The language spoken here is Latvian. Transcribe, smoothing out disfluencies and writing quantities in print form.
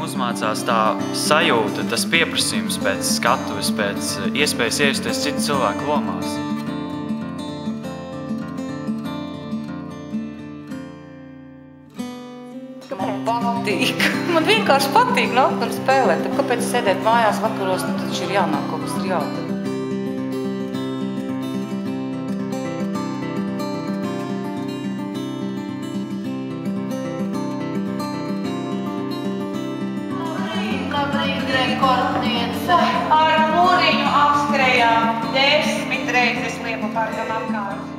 uzmācās tā sajūta, tas pieprasījums pēc skatuves, pēc iespējas iejusties citu cilvēku lomās. Man patīk. Man vienkārši patīk nākt un spēlēt. Tad kāpēc sēdēt mājās vakaros, nu taču ir jānāk kaut kas ir jādara. Labrīt, rekordniece. Ar mūriņu apskrējām 10 reizes Liepu parkam apkārt.